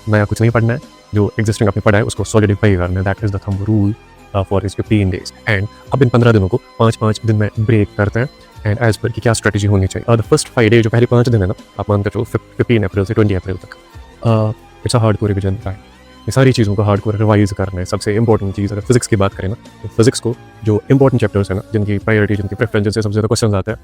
नया कुछ नहीं पढ़ना है, जो एग्जिस्टिंग आपने पढ़ा है उसको सॉलिडिफाई करना है। That is the thumb rule for this 15 days. And अब इन 15 दिनों को 5-5 दिन में ब्रेक करते हैं एंड एज़ पर कि क्या स्ट्रैटेजी होनी चाहिए। द फर्स्ट 5 डे जो पहले 5 दिन है ना, आप मानते चलो 15 अप्रैल से 20 अप्रैल तक it's a hardcore revision time. ये सारी चीज़ों को हार्डकोर रिवाइज करना है। सबसे इंपॉर्टेंट चीज़ अगर फिजिक्स की बात करें ना, तो फिजिक्स को जो इंपॉर्टेंट चैप्टर्स है ना, जिनकी प्रायोरिटी, जिनकी प्रेफरेंस, जिनसे सबसे ज़्यादा क्वेश्चन आते हैं,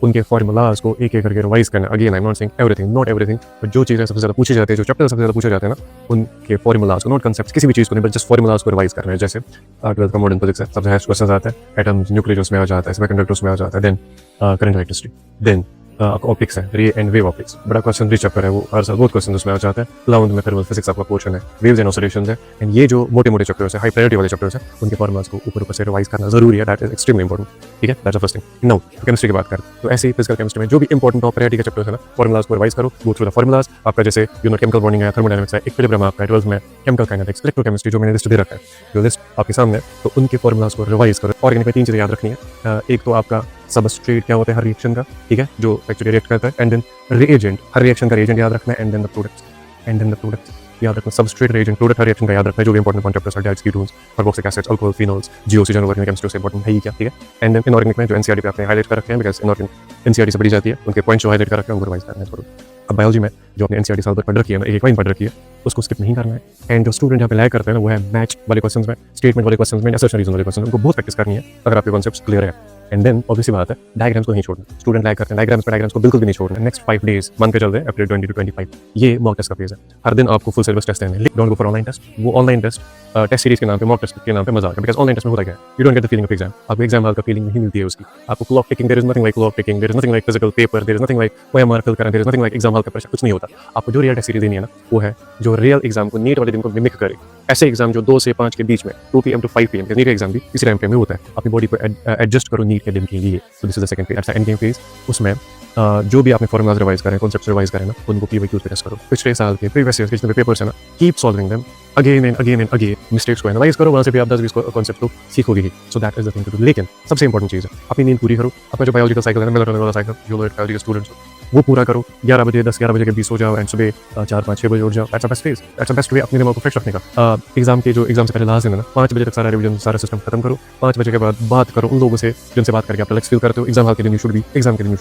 उनके फॉर्मूलाज को एक एक करके रिवाइज करना। Again I am not saying everything, not everything, but जो चीज़ें सबसे ज़्यादा पूछी जाती है, जो चैप्टर सबसे ज़्यादा पूछे जाते हैं ना, उनके फॉर्मूलाज को, नॉट कंसेप्ट, किसी भी चीज़ को नहीं, बट जस्ट फॉर्मूलाज को रिवाइज करना है। जैसे 12th का मॉडर्न फिजिक्स है, सबसे हाईएस्ट क्वेश्चन आता है, एटम्स, न्यूक्लियस में आ जाता है, सेमीकंडक्टर्स में आ जाता है, देन करंट इलेक्ट्रिसिटी, देन आपका ऑप्टिक्स है, रे एंड वेव ऑप्टिक्स, बड़ा क्वेश्चन रिच चैप्टर है वो, हर साल बहुत क्वेश्चन उसमें आ जाता है। 11th में फिर फिजिक्स आपका पोर्शन है, वेव्स एंड ऑसिलेशंस है, एंड ये जो मोटे मोटे चैप्टर्स है, हाई प्रायोरिटी वाले चैप्टर्स है, उनके फॉर्मूलाज को ऊपर ऊपर से रिवाइज करना जरूरी है। That is extremely important. ठीक है, that's the first thing. Now chemistry की बात करें तो ऐसे ही फिजिकल केमिस्ट्री में जो भी इंपॉर्टेंट टॉप प्रायोरिटी के चैप्टर्स है ना, फॉर्मूलाज को रिवाइज करो, गो थ्रू द फॉर्मूलाज। आपका जैसे केमिकल बॉन्डिंग है, थर्मोडायनामिक्स है, इक्विलिब्रियम आपका है 12th में, केमिकल काइनेटिक्स, इलेक्ट्रोकेमिस्ट्री, जो मैंने लिस्ट दे रखा है, जो लिस्ट आपके सामने है, तो उनके फॉर्मूलाज को रिवाइज करो। ऑर्गेनिक में 3 चीज़ें याद रखनी है। एक तो आपका सबस्ट्रेट क्या होता है हर रिएक्शन का, ठीक है, जो एक्चुअली रिएक्ट करता है, एंड देन रिएजेंट, हर रिएक्शन का रिएजेंट याद रखना है, एंड देन द प्रोडक्ट याद रखना। सबस्ट्रेट, रिएजेंट, प्रोडक्ट, हर रिएक्शन का याद रखना है। जो भी इंपॉर्टेंट कॉन्सेप्ट्स हैं, ketones, carboxylic acids, alcohol, phenols, GOC, organic chemistry से इंपॉर्टेंट है ही क्या, ठीक है। एंड देन इनऑर्गेनिक में जो एनसीईआरटी पे आपने हाईलाइट कर रखे हैं, बिकॉज़ इनऑर्गेनिक एनसीईआरटी से पढ़ी जाती है, उनके पॉइंट्स जो हाईलाइट कर रखे हैं उनको रिवाइज करना है थोड़ा। अब बायोलॉजी में जो अपने एनसीईआरटी साल भर पढ़ रखी है ना, एक लाइन पढ़ रखी है, उसको स्किप नहीं करना है। एंड जो स्टूडेंट यहाँ पे लैग करते हैं ना, वो है मैच वाले क्वेश्चंस में, स्टेटमेंट वाले क्वेश्चंस में, असर्शन रीजन वाले क्वेश्चंस में, उनको बहुत प्रैक्टिस करनी है अगर आपके कॉन्सेप्ट्स क्लियर है। एंड देन ऑब्वियसली बात है, डायग्राम्स को नहीं छोड़ना। स्टूडेंट लैग करते हैं डायग्राम्स को बिल्कुल भी नहीं छोड़ना। नेक्स्ट 5 डेज मान के चल रहे हैं, अप्रैल 20 to 25, ये मॉक टेस्ट का फेज है। हर दिन आपको फुल सिलेबस टेस्ट देने, don't go for online test. वो ऑनलाइन टेस्ट टेस्ट सीरीज के नाम पे, मॉक टेस्ट के नाम पे मजाक है, बिकॉज़ ऑनलाइन टेस्ट में होता क्या है, you don't get the feeling of exam. आपको एग्जाम हॉल का फीलिंग नहीं मिलती है उसकी। आपको clock ticking, there is nothing like clock ticking, there is nothing like physical paper, there is nothing like OMR fill करना, there is nothing like exam hall का pressure, कुछ नहीं होता। आपको जो रियल टेस्ट सीरीज देनी है ना, वो है जो रियल एग्जाम को नीट वाले दिन को मिमिक करे। ऐसे एग्जाम जो 2 से 5 के बीच में, 2 PM to 5 PM, NEET exam भी इसी टाइम फ्रेम में होता है। अपनी बॉडी को एडजस्ट करो नीट के दिन के लिए। So this is the second phase, end game phase. उसमें जो भी आपने फॉर्मूलाज रिवाइज करें, कॉन्सेप्ट्स रिवाइज करें ना, उनको पीवाईक्यूज पे टेस्ट करो। पिछले साल के प्रीवियस ईयर के जितने पेपर्स है ना, keep solving them again and again and again. Mistakes को एनालाइज करो, वहाँ से भी आप 10-20 कॉन्सेप्ट तो सीखोगे ही। So that is the thing to do. लेकिन सबसे इंपॉर्टेंट चीज़ है, अपनी नींद पूरी करो। अपना जो बायोलॉजिकल साइकिल है ना, मेलाटोनिन वाला साइकिल, जो बायोलॉजी के स्टूडेंट्स वो पूरा करो। 11 बजे 10-11 बजे के बीच सो जाओ, एंड सुबह 4-5-6 बजे उठ जाओ। That's the best phase, that's the best way अपने दिमाग को फ्रेश रखने का। एग्जाम से पहले लास्ट दिन है ना, 5 बजे तक सारा रिविजन, सारा सिस्टम खत्म करो। 5 बजे के बाद बात करो उन लोगों से जिनसे बात करके आप रिलैक्स फील करते हो। एग्जाम के दिन यू शुड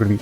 बी